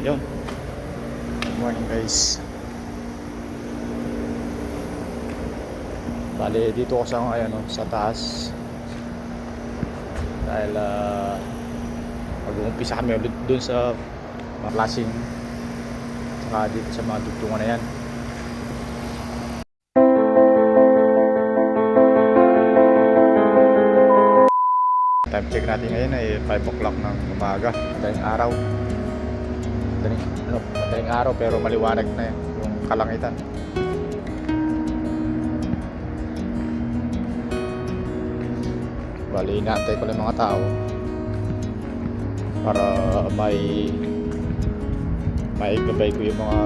Yun. Good morning guys. Bale dito ako sa ngayon sa taas. Dahil mag-uumpisa kami ulit dun sa mga klaseng saka dito sa mga dugtungan na yan. Time check natin ngayon ay 5 o'clock ng umaga. Madaling araw. Madaling araw pero maliwanag na yung kalangitan. Bali, inaantay ko lang mga tao para may gabay ko yung mga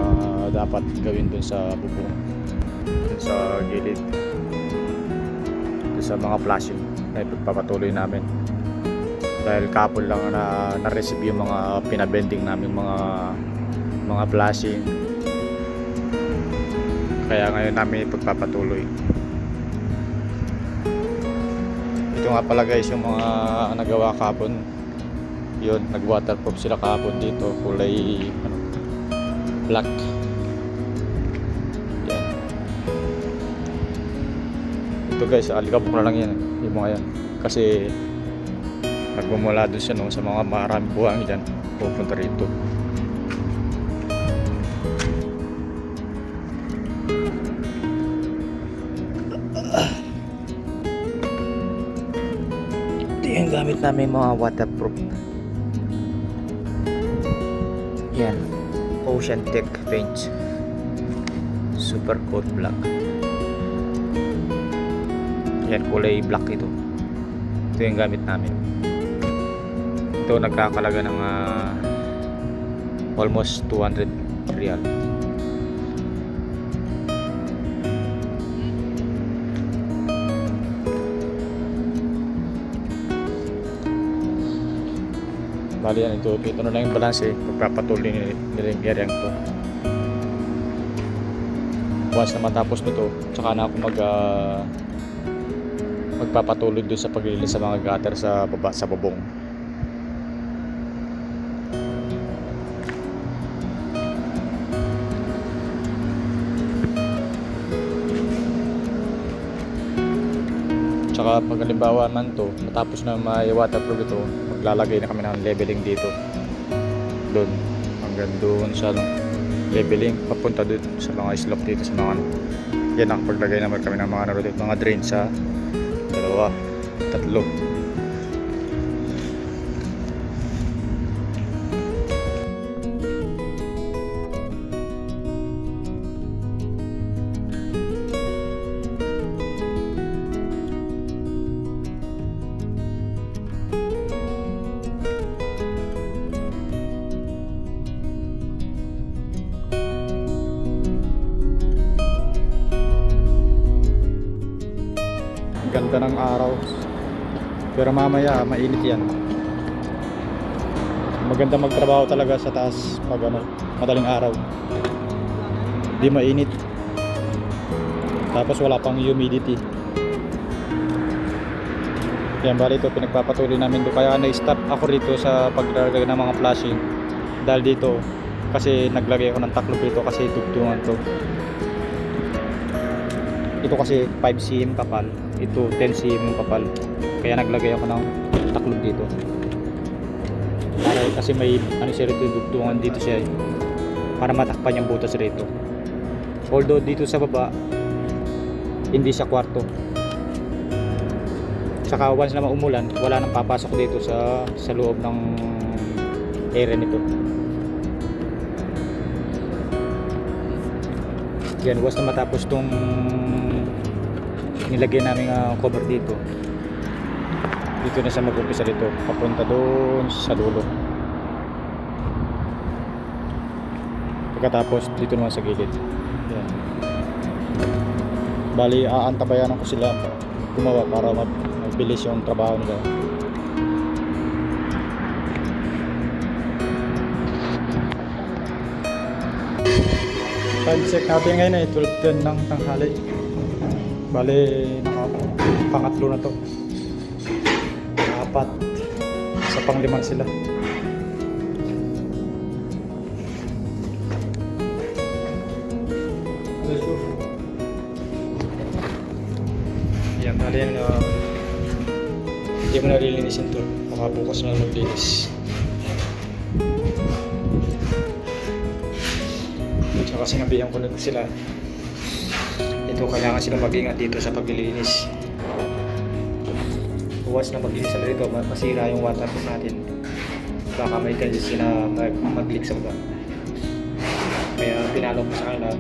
dapat gawin dun sa bubong, dun sa gilid, dun sa mga flashing na ipagpapatuloy namin. Dahil kapon lang na-receive yung mga pinabending namin mga flashing, kaya ngayon namin ipagpapatuloy. Ito nga pala guys yung mga nagawa kahapon. Yun, nag-waterproof sila kahapon dito, kulay black. Yan. Ito guys, alikabok na lang yan yung mga yan. Kasi nagmumula doon siya sa mga maraming buhangin dyan, pupunta rito. Ito yung gamit namin mga waterproof. Yan, Ocean Tech paints, super coat black. Yan, kulay black ito. Ito yung gamit namin. Ito nagkakalaga ng almost 200 real. Bali yan, ito na lang yung balance pagpapatuloy nila yung area to. Once na matapos nito, tsaka na ako magpapatuloy doon sa paglilinis sa mga gutter sa baba, sa bubong. Tsaka pag halimbawa man to, matapos na may waterproof ito, maglalagay na kami ng leveling dito. Doon, hanggang doon sa leveling, papunta doon sa mga slope dito sa mga yan, nakapaglagay naman kami ng mga drain sa 2, 3. Ganda ng araw pero mamaya mainit yan. Maganda magtrabaho talaga sa taas pag madaling araw, di mainit, tapos wala pang humidity. Yan, bali ito pinagpapatuloy namin doon, kaya na-stop ako rito sa paglalagay ng mga flashing dahil dito kasi naglagay ako ng taklob dito kasi dugtungan to. Ito kasi 5 cm kapal, ito 10 cm kapal, kaya naglagay ako ng taklob dito para kasi may siya rito, dugtungan dito siya para matakpan yung butas rito. Although dito sa baba hindi siya kwarto, saka once na maumulan wala nang papasok dito sa loob ng area nito. Yan, once na matapos tong nilagay namin cover dito na sa mag-umpisa dito papunta doon sa dulo. Pagkatapos dito naman sa gilid. Yan. Bali aantabayan ko sila gumawa para mabilis yung trabaho nila. Time check natin ngayon ay 12:10 ng tanghali. Bali pangatlo na to, 4 sa pang-5 sila. Sayang na hindi mo nalilinisin to. Baka bukas na maglinis. Tsaka sinabihan ko na sila. Ito kailangan sila mag-ingat dito sa paglilinis. Buwas na maglinis sila dito, masira yung waterproof natin. Baka may tendency na mag-leak sa baba. Kaya pinalo ko sa kanila,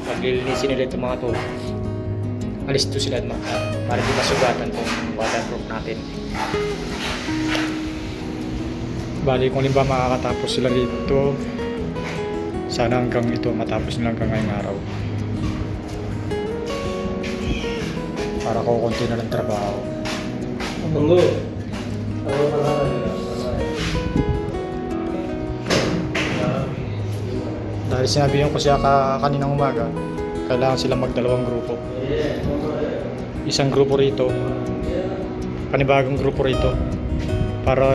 maglilinisin nila itong mga to. Alis to sila para di masugatan itong waterproof natin. Bali kung limba makakatapos sila dito, sana hanggang ito matapos nila hanggang ngayong araw. Para ko konti na lang trabaho. Tunggu. Dahil sinabihan ko siya kaninang umaga, kailangan silang magdalawang grupo. Isang grupo rito, panibagong grupo rito, para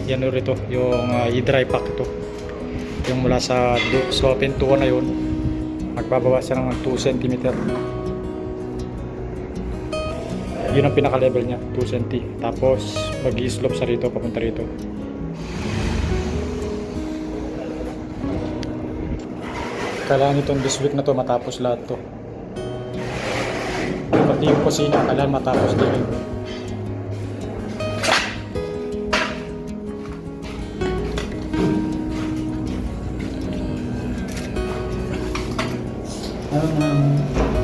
yan rito, yung i-dry pack ito. Yung mula sa pintuan na yun, magbabawas siya ng 2 cm. Yun ang pinaka-level niya, 2 cm. Tapos mag-i-slope sa rito, papunta rito. Kailangan itong this week na to matapos lahat to. Pati yung kusina, kailangan matapos din.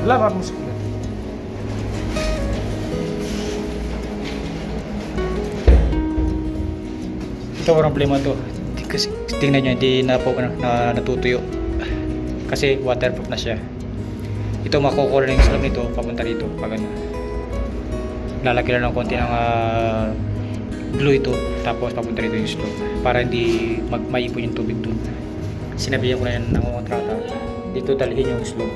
Wala ba musik? Ito ang problema to. Kasi tingnan nyo, hindi na po natutuyo. Kasi waterproof na siya. Ito makukuha lang yung slab nito papunta dito pag ano. Lalagyan lang ng konti ng glue ito tapos papunta dito yung slab para hindi maipon yung tubig doon. Sinabihan ko na yan ng kontrata. Dito dalhin yung slab.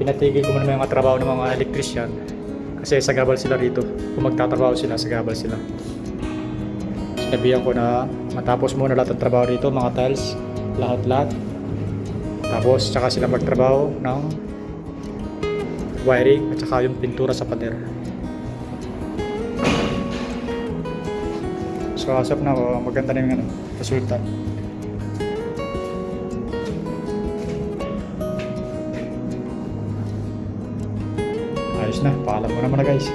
Pinatigil ko muna yung mga trabaho ng mga electrician kasi sagabal sila rito. Kung magtatrabaho sila, sagabal sila. Sinabihan ko na matapos muna lahat ng trabaho rito, mga tiles, lahat-lahat. Tapos tsaka sila magtrabaho ng wiring at saka yung pintura sa pader. So asap na ako, maganda na yung resulta. Ayos na, paalam mo naman na guys.